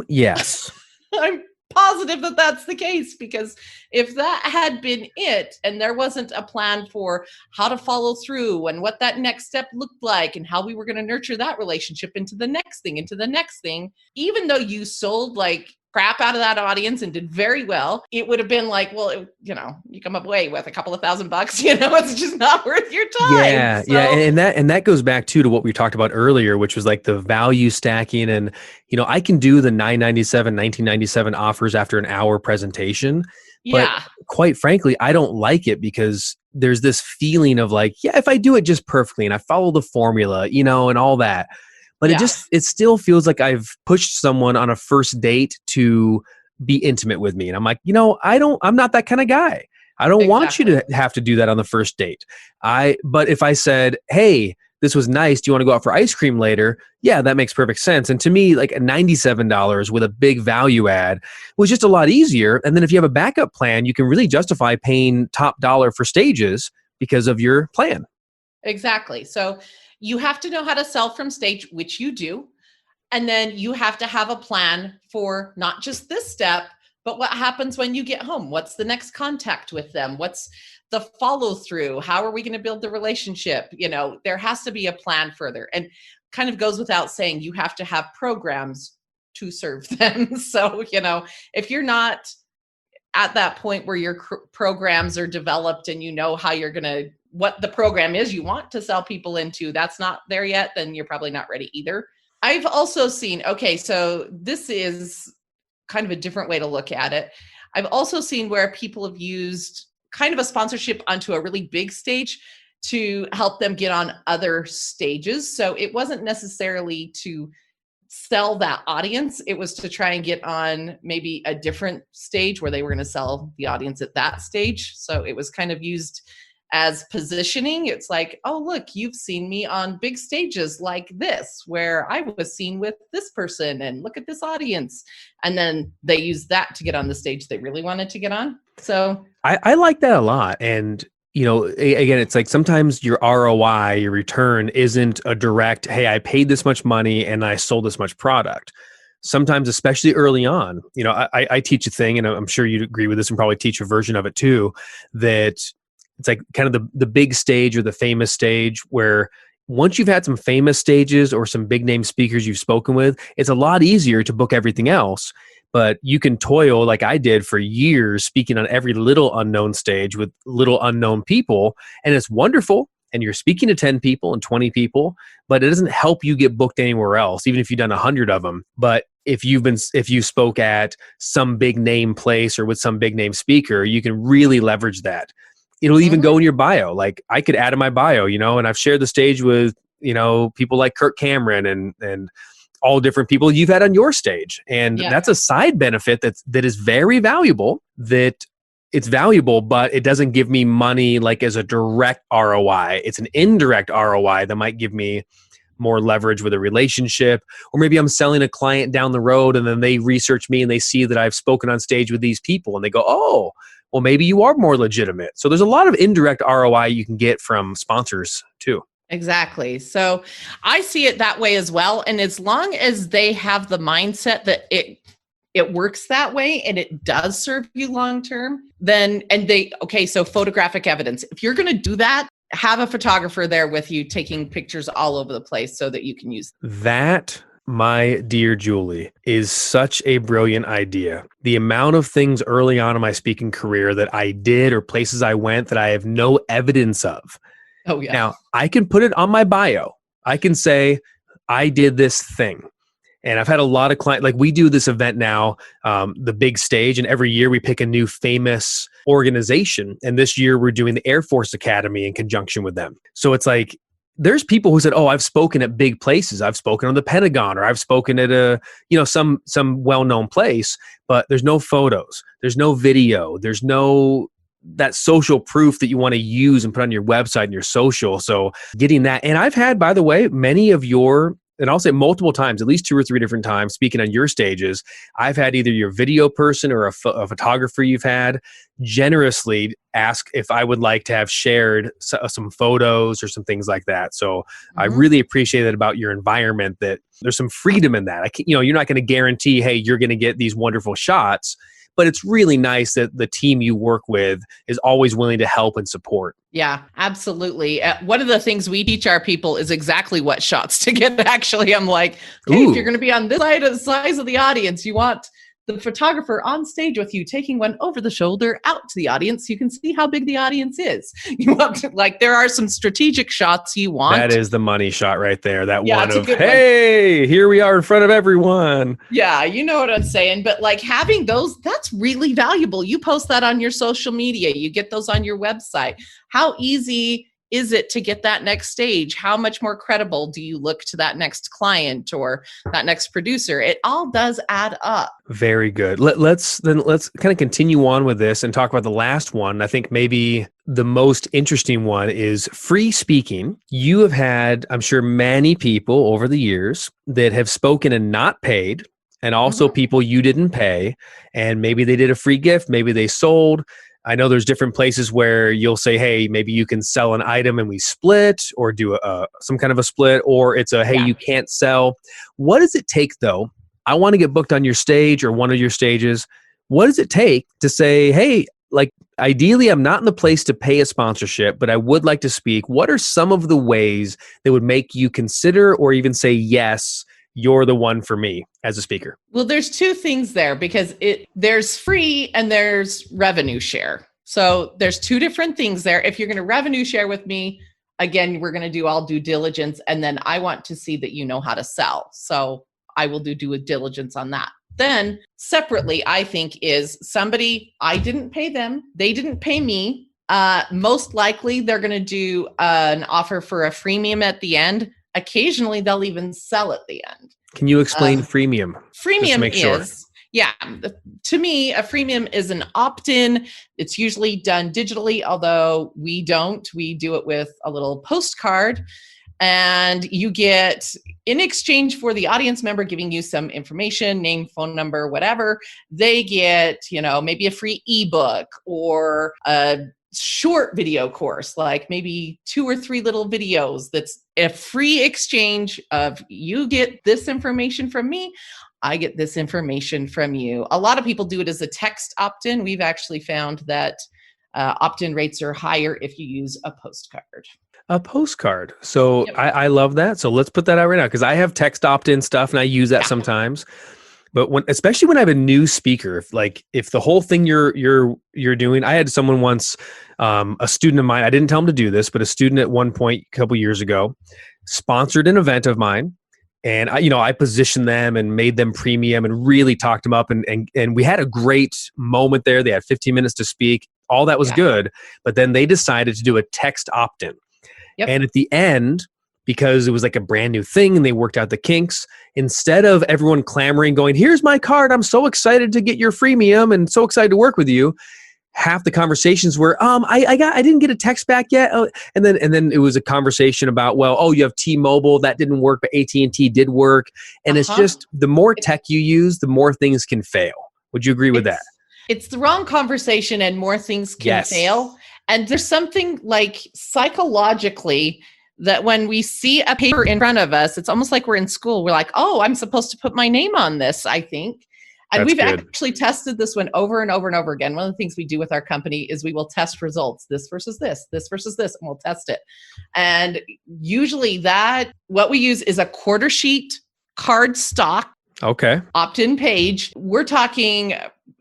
Yes. I'm positive that that's the case, because if that had been it and there wasn't a plan for how to follow through and what that next step looked like and how we were going to nurture that relationship into the next thing, even though you sold like crap out of that audience and did very well, it would have been like, well, you come away with a couple of $1,000, it's just not worth your time. Yeah. So, yeah. And that goes back to what we talked about earlier, which was like the value stacking. And, I can do the $1997 offers after an hour presentation, but yeah. quite frankly, I don't like it, because there's this feeling of like, yeah, if I do it just perfectly and I follow the formula, and all that, but it still feels like I've pushed someone on a first date to be intimate with me. And I'm like, I'm not that kind of guy. I don't want you to have to do that on the first date. But if I said, hey, this was nice, do you want to go out for ice cream later? Yeah, that makes perfect sense. And to me, like, a $97 with a big value add was just a lot easier. And then if you have a backup plan, you can really justify paying top dollar for stages because of your plan. Exactly. So you have to know how to sell from stage, which you do. And then you have to have a plan for not just this step, but what happens when you get home? What's the next contact with them? What's the follow through? How are we going to build the relationship? There has to be a plan further, and kind of goes without saying, you have to have programs to serve them. So, if you're not at that point where your programs are developed and how you're going to, what the program is you want to sell people into, that's not there yet, then you're probably not ready either. I've also seen, okay, so this is kind of a different way to look at it. I've also seen where people have used kind of a sponsorship onto a really big stage to help them get on other stages. So it wasn't necessarily to sell that audience. It was to try and get on maybe a different stage where they were going to sell the audience at that stage. So it was kind of used as positioning. It's like, oh, look, you've seen me on big stages like this, where I was seen with this person, and look at this audience. And then they use that to get on the stage they really wanted to get on. So I like that a lot. And, again, it's like sometimes your ROI, your return isn't a direct, hey, I paid this much money and I sold this much product. Sometimes, especially early on, I teach a thing, and I'm sure you'd agree with this and probably teach a version of it too, that it's like kind of the big stage or the famous stage, where once you've had some famous stages or some big name speakers you've spoken with, it's a lot easier to book everything else. But you can toil like I did for years, speaking on every little unknown stage with little unknown people. And it's wonderful. And you're speaking to 10 people and 20 people, but it doesn't help you get booked anywhere else, even if you've done 100 of them. But if you spoke at some big name place or with some big name speaker, you can really leverage that. It'll even go in your bio. Like I could add in my bio, and I've shared the stage with, people like Kirk Cameron and all different people you've had on your stage. And that's a side benefit that is very valuable, that it's valuable, but it doesn't give me money like as a direct ROI. It's an indirect ROI that might give me more leverage with a relationship, or maybe I'm selling a client down the road and then they research me and they see that I've spoken on stage with these people and they go, oh, well, maybe you are more legitimate. So there's a lot of indirect ROI you can get from sponsors too. Exactly. So I see it that way as well. And as long as they have the mindset that it works that way and it does serve you long term, then, so photographic evidence. If you're going to do that, have a photographer there with you taking pictures all over the place so that you can use them. That, my dear Julie, is such a brilliant idea. The amount of things early on in my speaking career that I did or places I went that I have no evidence of. Oh, yeah. Now, I can put it on my bio. I can say, I did this thing. And I've had a lot of clients, like we do this event now, the big stage, and every year we pick a new famous organization. And this year we're doing the Air Force Academy in conjunction with them. So it's like, there's people who said, oh, I've spoken at big places. I've spoken on the Pentagon, or I've spoken at some well-known place, but there's no photos. There's no video. There's no that social proof that you want to use and put on your website and your social. So getting that. And I've had, by the way, many of your, and I'll say multiple times, at least 2 or 3 different times, speaking on your stages, I've had either your video person or a photographer you've had generously ask if I would like to have shared some photos or some things like that. So I really appreciate that about your environment, that there's some freedom in that. You're not going to guarantee, hey, you're going to get these wonderful shots, but it's really nice that the team you work with is always willing to help and support. Yeah, absolutely. One of the things we teach our people is exactly what shots to get. Actually, I'm like, hey, if you're going to be on this side of the size of the audience, you want the photographer on stage with you taking one over the shoulder out to the audience so you can see how big the audience is. You want to, there are some strategic shots you want. That is the money shot right there. That one of, hey, here we are in front of everyone. Yeah, you know what I'm saying. But having those, that's really valuable. You post that on your social media. You get those on your website. How easy is it to get that next stage? How much more credible do you look to that next client or that next producer? It all does add up. Very good. Let's kind of continue on with this and talk about the last one. I think maybe the most interesting one is free speaking. You have had, I'm sure, many people over the years that have spoken and not paid, and also people you didn't pay, and maybe they did a free gift, maybe they sold. I know there's different places where you'll say, hey, maybe you can sell an item and we split, or do some kind of a split, or it's a, hey, you can't sell. What does it take though? I want to get booked on your stage or one of your stages. What does it take to say, hey, ideally I'm not in the place to pay a sponsorship, but I would like to speak. What are some of the ways that would make you consider or even say, yes, you're the one for me as a speaker? Well, there's 2 things there, because there's free and there's revenue share. So there's 2 different things there. If you're going to revenue share with me, again, we're going to do all due diligence. And then I want to see that you know how to sell. So I will do due diligence on that. Then separately, I think is somebody, I didn't pay them. They didn't pay me. Most likely they're going to do an offer for a freemium at the end. Occasionally, they'll even sell at the end. Can you explain freemium? Freemium is, Yeah. To me, a freemium is an opt-in. It's usually done digitally, although we don't. We do it with a little postcard. And you get, in exchange for the audience member giving you some information, name, phone number, whatever, they get, maybe a free ebook or a short video course, like maybe 2 or 3 little videos. That's a free exchange of, you get this information from me, I get this information from you. A lot of people do it as a text opt-in. We've actually found that opt-in rates are higher if you use a postcard. A postcard. So Yep. I love that. So let's put that out right now, because I have text opt-in stuff and I use that sometimes. But especially when I have a new speaker, if the whole thing you're doing, I had someone once, a student of mine, I didn't tell him to do this, but a student at one point a couple years ago sponsored an event of mine. And I positioned them and made them premium and really talked them up. And we had a great moment there. They had 15 minutes to speak. All that was good. But then they decided to do a text opt-in. Yep. And at the end, because it was like a brand new thing and they worked out the kinks, instead of everyone clamoring, going, "Here's my card, I'm so excited to get your freemium and so excited to work with you," half the conversations were, I didn't get a text back yet. Oh, and then it was a conversation about, you have T-Mobile, that didn't work, but AT&T did work. And it's just, the more tech you use, the more things can fail. Would you agree with that? It's the wrong conversation and more things can fail. And there's something like psychologically that when we see a paper in front of us, it's almost like we're in school. We're like, oh, I'm supposed to put my name on this, I think. And we've actually tested this one over and over and over again. One of the things we do with our company is we will test results, this versus this versus this, and we'll test it. And usually what we use is a quarter sheet card stock. Okay. Opt-in page. We're talking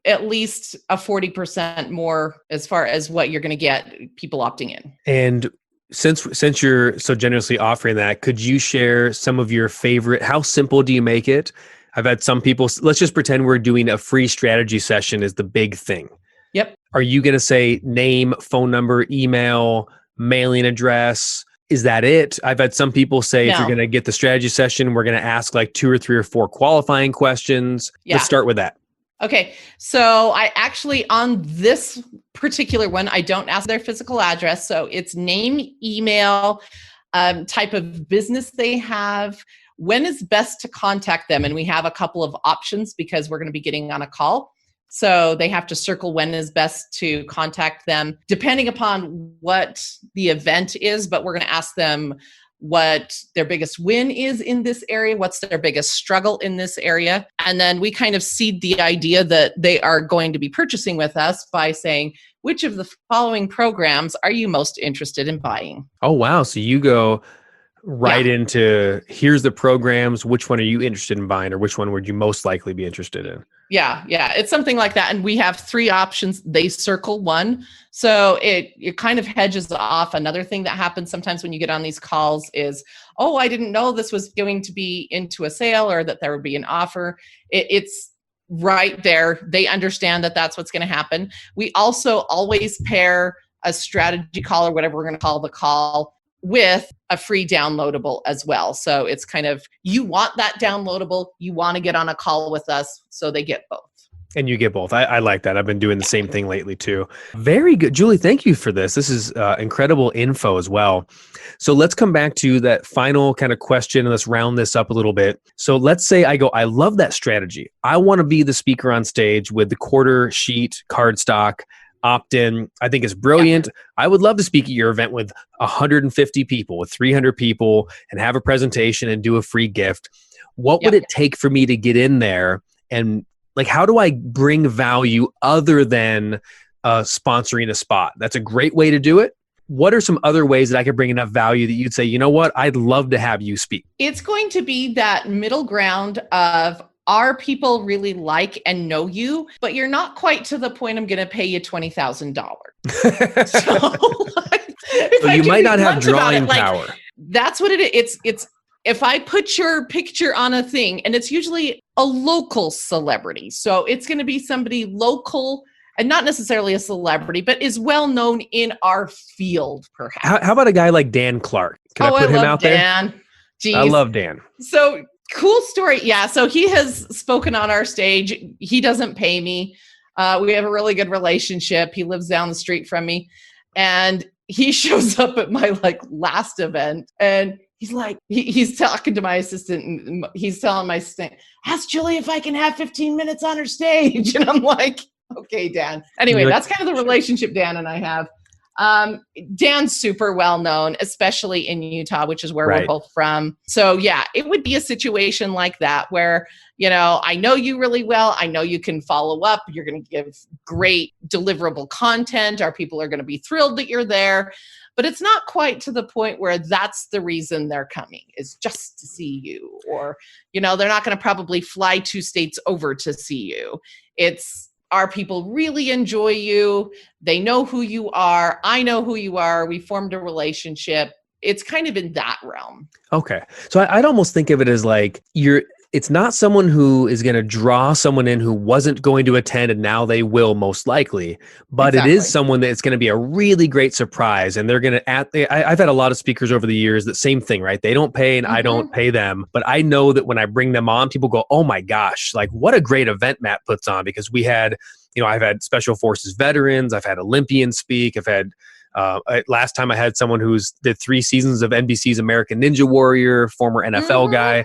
at least a 40% more as far as what you're going to get people opting in. And since you're so generously offering that, could you share some of your favorite, how simple do you make it? I've had some people, let's just pretend we're doing a free strategy session is the big thing. Yep. Are you going to say name, phone number, email, mailing address? Is that it? I've had some people say, if you're going to get the strategy session, we're going to ask like 2 or 3 or 4 qualifying questions. Yeah. Let's start with that. Okay. So I actually, on this particular one, I don't ask their physical address. So it's name, email, type of business they have, when is best to contact them. And we have a couple of options because we're going to be getting on a call. So they have to circle when is best to contact them, depending upon what the event is. But we're going to ask them what their biggest win is in this area, what's their biggest struggle in this area. And then we kind of seed the idea that they are going to be purchasing with us by saying, which of the following programs are you most interested in buying? Oh, wow. So you go right into, here's the programs, which one are you interested in buying, or which one would you most likely be interested in? Yeah. It's something like that. And we have 3 options. They circle one. So it kind of hedges off. Another thing that happens sometimes when you get on these calls is, oh, I didn't know this was going to be into a sale or that there would be an offer. It's right there. They understand that that's what's going to happen. We also always pair a strategy call or whatever we're going to call the call with a free downloadable as well. So it's kind of, you want that downloadable, you want to get on a call with us, so they get both. And you get both. I like that. I've been doing the same thing lately too. Very good. Julie, thank you for this. This is incredible info as well. So let's come back to that final kind of question and let's round this up a little bit. So let's say I go, I love that strategy. I want to be the speaker on stage with the quarter sheet cardstock opt-in. I think it's brilliant. I would love to speak at your event with 150 people, with 300 people, and have a presentation and do a free gift. What would it take for me to get in there? And like, how do I bring value other than sponsoring a spot? That's a great way to do it. What are some other ways that I could bring enough value that you'd say, you know what, I'd love to have you speak? It's going to be that middle ground of, are people really like and know you, but you're not quite to the point I'm going to pay you $20,000. So you might not have drawing power. That's what it is. It's if I put your picture on a thing, and it's usually a local celebrity. So it's going to be somebody local and not necessarily a celebrity, but is well known in our field, perhaps. How about a guy like Dan Clark? Can I put him out Dan. there? Jeez. I love Dan. So Cool story. Yeah. So he has spoken on our stage. He doesn't pay me. We have a really good relationship. He lives down the street from me. And he shows up at my last event, and he's like, he's talking to my assistant, and he's telling my assistant, ask Julie if I can have 15 minutes on her stage. And I'm like, okay, Dan. Anyway, that's kind of the relationship Dan and I have. Dan's super well known, especially in Utah, which is where we're both from. So yeah, it would be a situation like that where, I know you really well. I know you can follow up. You're going to give great deliverable content. Our people are going to be thrilled that you're there. But it's not quite to the point where that's the reason they're coming, is just to see you. Or, they're not going to probably fly 2 states over to see you. It's, our people really enjoy you. They know who you are. I know who you are. We formed a relationship. It's kind of in that realm. Okay. So I'd almost think of it as like it's not someone who is going to draw someone in who wasn't going to attend and now they will most likely, but It is someone that's going to be a really great surprise. And they're going to, I've had a lot of speakers over the years that same thing, right? They don't pay and I don't pay them, but I know that when I bring them on, people go, oh my gosh, like what a great event Matt puts on, because we had, I've had Special Forces veterans, I've had Olympians speak, I've had, last time I had someone who's did 3 seasons of NBC's American Ninja Warrior, former NFL guy.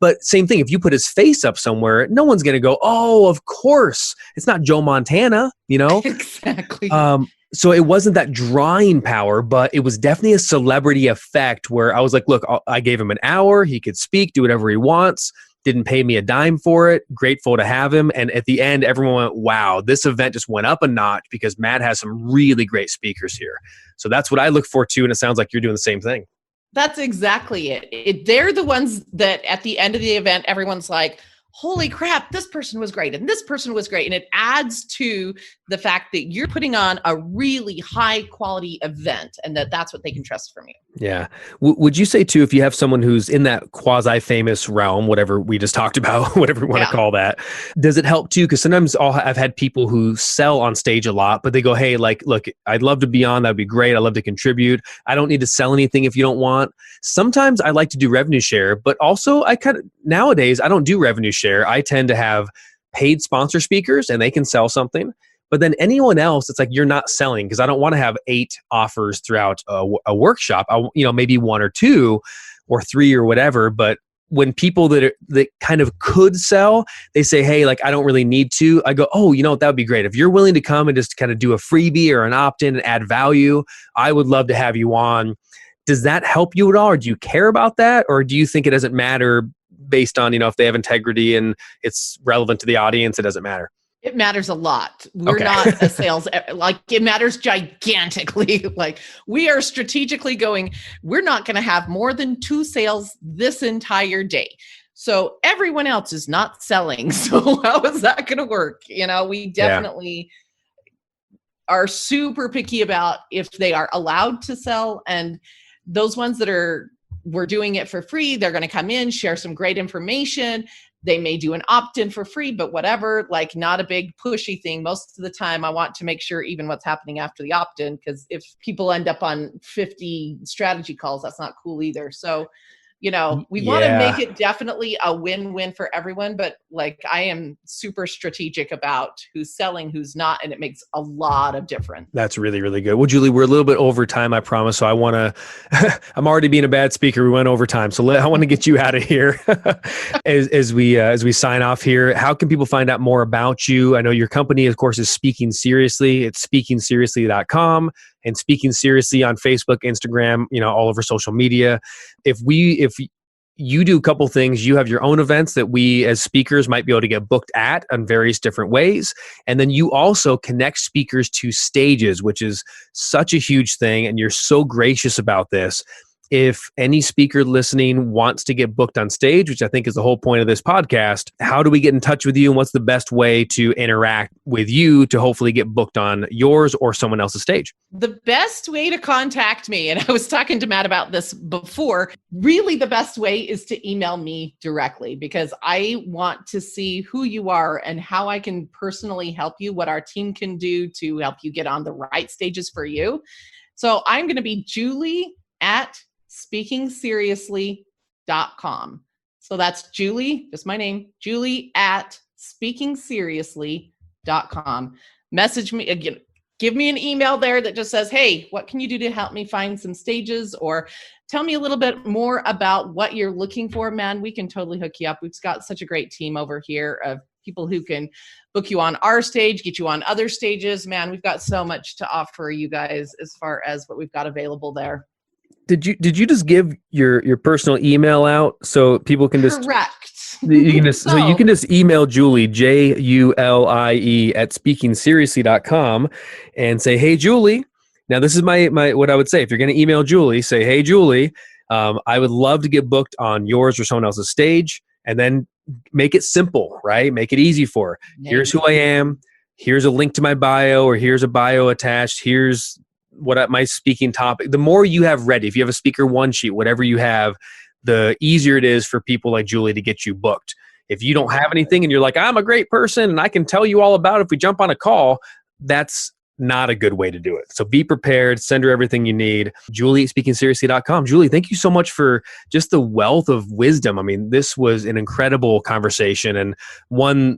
But same thing, if you put his face up somewhere, no one's going to go, oh, of course. It's not Joe Montana, Exactly. So it wasn't that drawing power, but it was definitely a celebrity effect where I was like, look, I gave him an hour. He could speak, do whatever he wants. Didn't pay me a dime for it. Grateful to have him. And at the end, everyone went, wow, this event just went up a notch because Matt has some really great speakers here. So that's what I look for too. And it sounds like you're doing the same thing. That's exactly it. They're the ones that at the end of the event, everyone's like, holy crap, this person was great. And this person was great. And it adds to the fact that you're putting on a really high quality event and that's what they can trust from you. Yeah. Would you say too, if you have someone who's in that quasi-famous realm, whatever we just talked about, whatever we want to call that, does it help too? Because sometimes I've had people who sell on stage a lot, but they go, hey, look, I'd love to be on. That'd be great. I'd love to contribute. I don't need to sell anything if you don't want. Sometimes I like to do revenue share, but also nowadays I don't do revenue share. I tend to have paid sponsor speakers and they can sell something. But then anyone else, it's like you're not selling, because I don't want to have 8 offers throughout a workshop. Maybe 1 or 2 or 3 or whatever. But when people that kind of could sell, they say, hey, I don't really need to. I go, oh, that would be great. If you're willing to come and just kind of do a freebie or an opt-in and add value, I would love to have you on. Does that help you at all? Or do you care about that? Or do you think it doesn't matter based on, if they have integrity and it's relevant to the audience, it doesn't matter? It matters a lot. We're not a sales, it matters gigantically. We are strategically going, we're not going to have more than 2 sales this entire day. So everyone else is not selling. So how is that going to work? We definitely are super picky about if they are allowed to sell, and those ones that we're doing it for free, they're going to come in, share some great information. They may do an opt-in for free, but whatever, not a big pushy thing. Most of the time I want to make sure even what's happening after the opt-in, because if people end up on 50 strategy calls, that's not cool either. So, we want to make it definitely a win-win for everyone, but I am super strategic about who's selling, who's not, and it makes a lot of difference. That's really, really good. Well, Julie, we're a little bit over time, I promise. So I want to, I'm already being a bad speaker. We went over time. So I want to get you out of here as we sign off here. How can people find out more about you? I know your company, of course, is Speaking Seriously. It's speakingseriously.com and Speaking Seriously on Facebook, Instagram, all over social media. If you do a couple things, you have your own events that we as speakers might be able to get booked at in various different ways. And then you also connect speakers to stages, which is such a huge thing. And you're so gracious about this. If any speaker listening wants to get booked on stage, which I think is the whole point of this podcast, how do we get in touch with you? And what's the best way to interact with you to hopefully get booked on yours or someone else's stage? The best way to contact me, and I was talking to Matt about this before, really the best way is to email me directly, because I want to see who you are and how I can personally help you, what our team can do to help you get on the right stages for you. So I'm going to be Julie at speakingseriously.com. So that's Julie, just my name, Julie at speakingseriously.com. Message me again. Give me an email there that just says, hey, what can you do to help me find some stages? Or tell me a little bit more about what you're looking for, man. We can totally hook you up. We've got such a great team over here of people who can book you on our stage, get you on other stages. Man, we've got so much to offer you guys as far as what we've got available there. Did you just give your personal email out so people can just Correct. you can just, so you can just email Julie, Julie at speakingseriously.com and say, hey, Julie. Now, this is my what I would say. If you're going to email Julie, say, hey, Julie, I would love to get booked on yours or someone else's stage, and then make it simple, right? Make it easy for her. Here's who I am. Here's a link to my bio, or here's a bio attached. Here's my speaking topic. The more you have ready, if you have a speaker one sheet, whatever you have, the easier it is for people like Julie to get you booked. If you don't have anything and you're like, I'm a great person and I can tell you all about it if we jump on a call, that's not a good way to do it. So be prepared, send her everything you need. Julie at speakingseriously.com. Julie, thank you so much for just the wealth of wisdom. I mean, this was an incredible conversation, and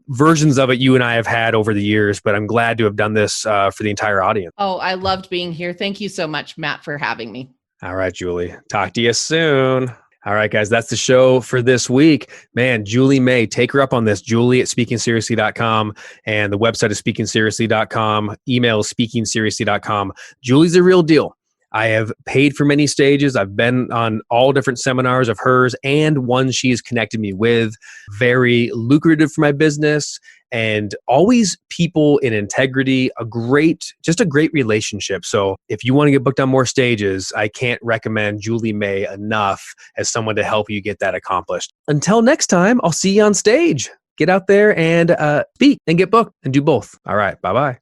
versions of it you and I have had over the years, but I'm glad to have done this for the entire audience. Oh, I loved being here. Thank you so much, Matt, for having me. All right, Julie. Talk to you soon. All right, guys, that's the show for this week. Man, Julie May, take her up on this. Julie at speakingseriously.com, and the website is speakingseriously.com. Email is speakingseriously.com. Julie's the real deal. I have paid for many stages. I've been on all different seminars of hers and one she's connected me with. Very lucrative for my business, and always people in integrity, just a great relationship. So if you want to get booked on more stages, I can't recommend Julie May enough as someone to help you get that accomplished. Until next time, I'll see you on stage. Get out there and speak and get booked and do both. All right. Bye-bye.